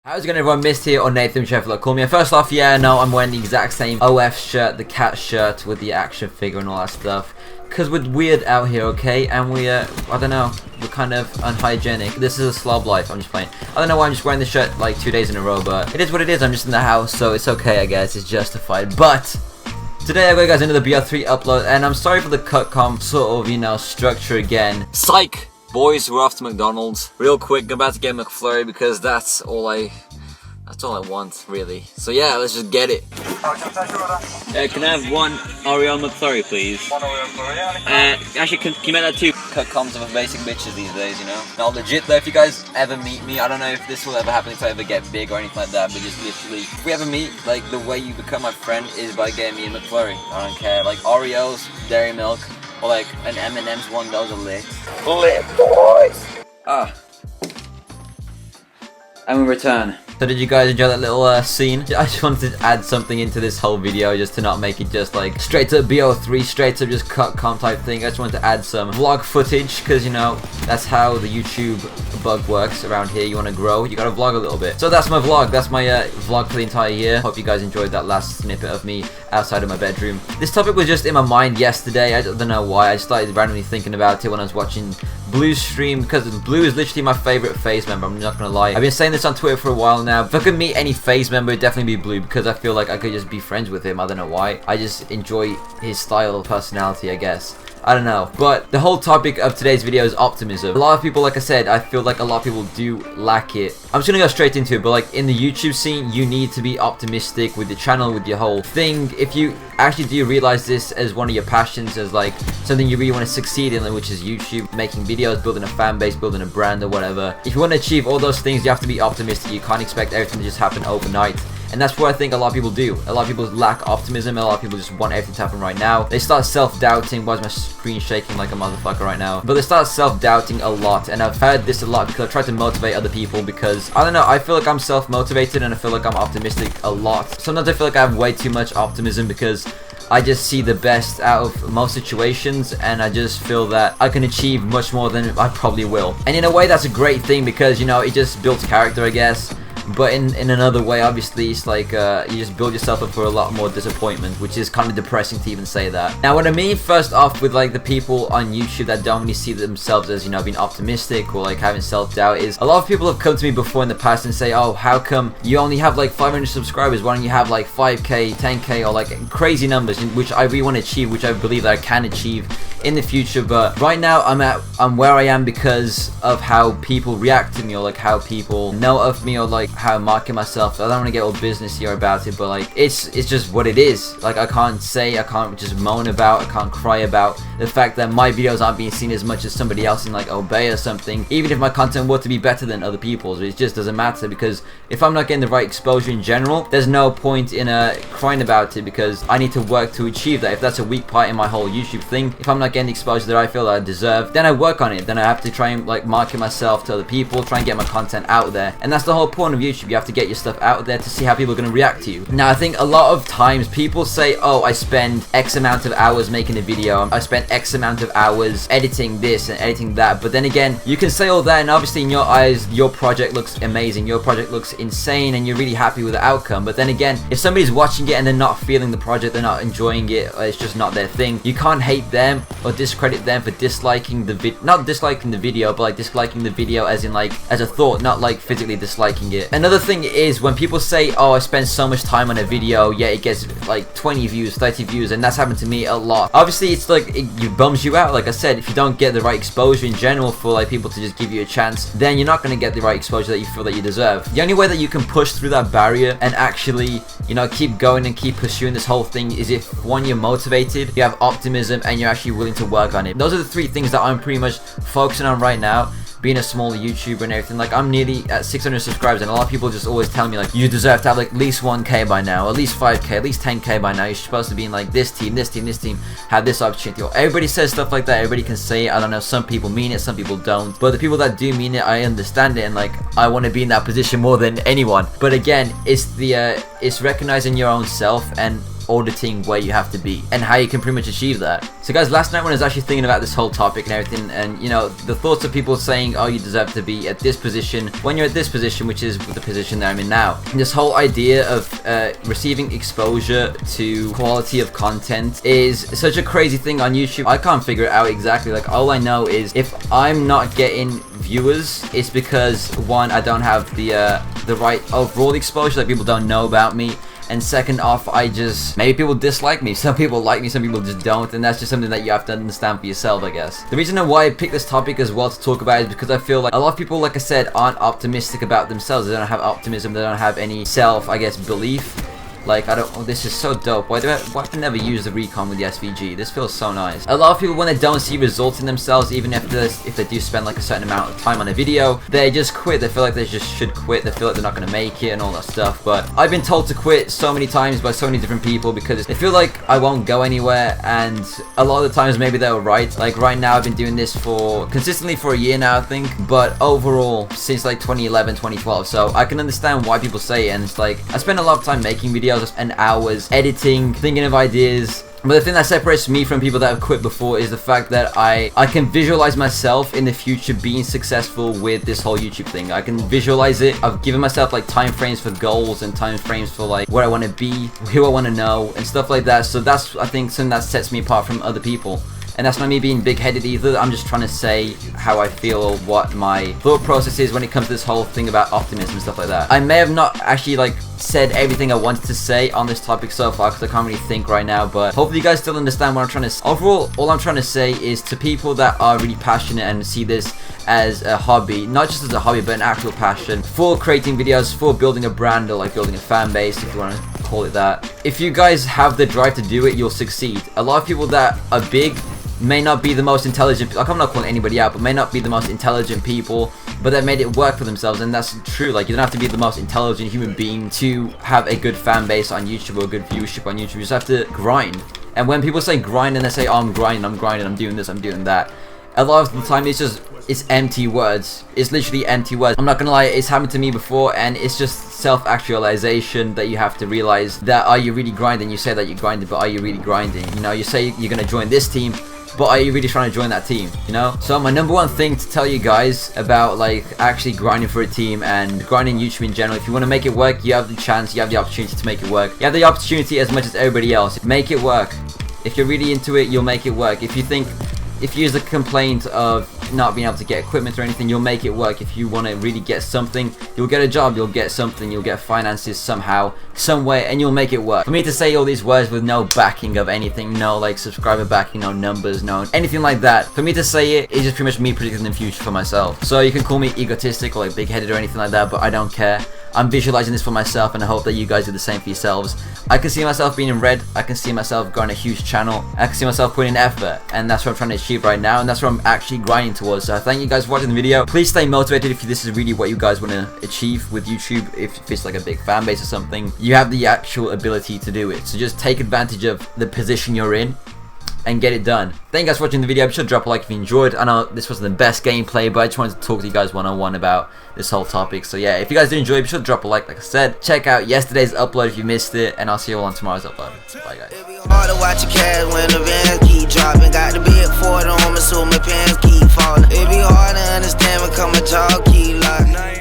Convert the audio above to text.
How's it going, everyone? MIIZT here, or Nathan, whichever you call me. And first off, yeah, no, I'm wearing the exact same OF shirt, the cat shirt with the action figure and all that stuff. Because we're weird out here, okay? And we, I don't know, we're kind of unhygienic. This is a slob life, I'm just playing. I don't know why I'm just wearing this shirt like 2 days in a row, but it is what it is. I'm just in the house, so it's okay, I guess. It's justified. But today I got you guys into the BR3 upload, and I'm sorry for the cutcom sort of, you know, structure again. Psych! Boys, we're off to McDonald's. Real quick, I'm about to get McFlurry because that's all I want, really. So yeah, let's just get it. Can I have one Oreo McFlurry, please? One Oreo McFlurry, actually, can you make that two? Cutcoms of basic bitches these days, you know? Now, legit though, if you guys ever meet me, I don't know if this will ever happen if I ever get big or anything like that, but just literally, if we ever meet, like, the way you become my friend is by getting me a McFlurry. I don't care. Like, Oreos, dairy milk, or like an M&M's one, those are lit. Lit, boys! Ah. And we return. So did you guys enjoy that little scene? I just wanted to add something into this whole video just to not make it just like straight to BO3, straight to just cutcom type thing. I just wanted to add some vlog footage because, you know, that's how the YouTube bug works around here. You want to grow, you gotta vlog a little bit. So that's my vlog. That's my vlog for the entire year. Hope you guys enjoyed that last snippet of me outside of my bedroom. This topic was just in my mind yesterday. I don't know why. I just started randomly thinking about it when I was watching Blue's stream, because Blue is literally my favorite FaZe member. I'm not gonna lie. I've been saying this on Twitter for a while now. If I could meet any FaZe member, it'd definitely be Blue, because I feel like I could just be friends with him. I don't know why. I just enjoy his style of personality, I guess. I don't know. But the whole topic of today's video is optimism. A lot of people, like I said, I feel like a lot of people do lack it. I'm just gonna go straight into it, but like in the YouTube scene, you need to be optimistic with your channel, with your whole thing. If you actually do realize this as one of your passions, as like something you really want to succeed in, which is YouTube, making videos, building a fan base, building a brand or whatever. If you want to achieve all those things, you have to be optimistic. You can't expect everything to just happen overnight. And that's what I think a lot of people do. A lot of people lack optimism. A lot of people just want everything to happen right now. They start self-doubting. Why is my screen shaking like a motherfucker right now? But they start self-doubting a lot. And I've heard this a lot because I try to motivate other people because, I don't know, I feel like I'm self-motivated and I feel like I'm optimistic a lot. Sometimes I feel like I have way too much optimism because I just see the best out of most situations, and I just feel that I can achieve much more than I probably will. And in a way, that's a great thing because, you know, it just builds character, I guess. But in another way, obviously, it's like you just build yourself up for a lot more disappointment, which is kind of depressing to even say that. Now, what I mean first off with like the people on YouTube that don't really see themselves as, you know, being optimistic or like having self-doubt is a lot of people have come to me before in the past and say, oh, how come you only have like 500 subscribers? Why don't you have like 5k, 10k, or like crazy numbers, which I really want to achieve, which I believe that I can achieve in the future. But right now I'm where I am because of how people react to me, or like how people know of me, or like how I'm marketing myself. I don't want to get all business here about it, but like it's just what it is. Like I can't just moan about, I can't cry about the fact that my videos aren't being seen as much as somebody else in like Obey or something. Even if my content were to be better than other people's, it just doesn't matter, because if I'm not getting the right exposure in general, there's no point in crying about it, because I need to work to achieve that. If that's a weak part in my whole YouTube thing, if I'm not getting the exposure that I feel that I deserve, then I work on it. Then I have to try and like market myself to other people, try and get my content out there. And that's the whole point of YouTube. You have to get your stuff out there to see how people are going to react to you. Now, I think a lot of times people say, oh, I spend X amount of hours making a video, I spent X amount of hours editing this and editing that. But then again, you can say all that, and obviously in your eyes, your project looks amazing, your project looks insane, and you're really happy with the outcome. But then again, if somebody's watching it and they're not feeling the project, they're not enjoying it, or it's just not their thing, you can't hate them or discredit them for disliking the not disliking the video, but like disliking the video as in like as a thought, not like physically disliking it. Another thing is when people say, oh, I spend so much time on a video, yeah, it gets like 20 views, 30 views, and that's happened to me a lot. Obviously, it's like it bums you out. Like I said, if you don't get the right exposure in general for like people to just give you a chance, then you're not going to get the right exposure that you feel that you deserve. The only way that you can push through that barrier and actually, you know, keep going and keep pursuing this whole thing is if, one, you're motivated, you have optimism, and you're actually willing to work on it. Those are the three things that I'm pretty much focusing on right now, being a smaller YouTuber and everything. Like, I'm nearly at 600 subscribers, and a lot of people just always tell me like, you deserve to have like at least 1k by now, at least 5k, at least 10k by now. You're supposed to be in like this team, have this opportunity. Or everybody says stuff like that. Everybody can say it. I don't know, some people mean it, some people don't, but the people that do mean it, I understand it, and like I want to be in that position more than anyone. But again, it's recognizing your own self and auditing where you have to be and how you can pretty much achieve that. So guys, last night when I was actually thinking about this whole topic and everything, and you know, the thoughts of people saying, oh, you deserve to be at this position when you're at this position, which is the position that I'm in now. And this whole idea of receiving exposure to quality of content is such a crazy thing on YouTube. I can't figure it out exactly. Like, all I know is if I'm not getting viewers, it's because one, I don't have the right overall exposure, that people don't know about me, and second off, maybe people dislike me. Some people like me, some people just don't, and that's just something that you have to understand for yourself, I guess. The reason why I picked this topic as well to talk about is because I feel like a lot of people, like I said, aren't optimistic about themselves. They don't have optimism, they don't have any self, I guess, belief. Like, oh, this is so dope. Why do I never use the recon with the SVG? This feels so nice. A lot of people, when they don't see results in themselves, even if they do spend like a certain amount of time on a video, they just quit. They feel like they just should quit. They feel like they're not going to make it and all that stuff. But I've been told to quit so many times by so many different people because they feel like I won't go anywhere, and a lot of the times maybe they were right. Like right now, I've been doing this consistently for a year now, I think, but overall since like 2011, 2012. So I can understand why people say it, and it's like I spend a lot of time making videos and hours editing, thinking of ideas. But the thing that separates me from people that have quit before is the fact that I can visualize myself in the future being successful with this whole YouTube thing. I can visualize it. I've given myself like time frames for goals and time frames for like where I want to be, who I want to know, and stuff like that. So that's, I think, something that sets me apart from other people. And that's not me being big-headed either. I'm just trying to say how I feel, what my thought process is when it comes to this whole thing about optimism and stuff like that. I may have not actually like said everything I wanted to say on this topic so far because I can't really think right now, but hopefully you guys still understand what I'm trying to say. Overall, all I'm trying to say is to people that are really passionate and see this as a hobby, not just as a hobby but an actual passion for creating videos, for building a brand, or like building a fan base, if you want to call it that. If you guys have the drive to do it, you'll succeed. A lot of people that are big may not be the most intelligent, like I'm not calling anybody out, but may not be the most intelligent people, but they made it work for themselves, and that's true. Like, you don't have to be the most intelligent human being to have a good fan base on YouTube or a good viewership on YouTube. You just have to grind. And when people say grind and they say, oh, I'm grinding, I'm doing this, I'm doing that, a lot of the time it's empty words. It's literally empty words. I'm not gonna lie, it's happened to me before, and it's just self-actualization that you have to realize that, are you really grinding? You say that you're grinding, but are you really grinding? You know, you say you're gonna join this team, but are you really trying to join that team, you know? So my number one thing to tell you guys about like actually grinding for a team and grinding YouTube in general, if you want to make it work, you have the chance, you have the opportunity to make it work. You have the opportunity as much as everybody else. Make it work. If you're really into it, you'll make it work. If you use the complaint of not being able to get equipment or anything, you'll make it work. If you want to really get something, you'll get a job, you'll get something, you'll get finances somehow, somewhere, and you'll make it work. For me to say all these words with no backing of anything, no like subscriber backing, no numbers, no anything like that, for me to say it is just pretty much me predicting the future for myself. So you can call me egotistic or like big-headed or anything like that, but I don't care. I'm visualizing this for myself, and I hope that you guys do the same for yourselves. I can see myself being in red, I can see myself growing a huge channel, I can see myself putting in effort, and that's what I'm trying to achieve right now, and that's what I'm actually grinding towards. So thank you guys for watching the video. Please stay motivated if this is really what you guys want to achieve with YouTube. If it's like a big fan base or something, you have the actual ability to do it. So just take advantage of the position you're in and get it done. Thank you guys for watching the video. Be sure to drop a like if you enjoyed. I know this wasn't the best gameplay, but I just wanted to talk to you guys one-on-one about this whole topic. So yeah, if you guys did enjoy, be sure to drop a like I said. Check out yesterday's upload if you missed it, and I'll see you all on tomorrow's upload. Bye guys. Hard to watch your cash when the vans keep dropping. Got the big Ford on me, so my pants keep falling. It be hard to understand when come a talk keep like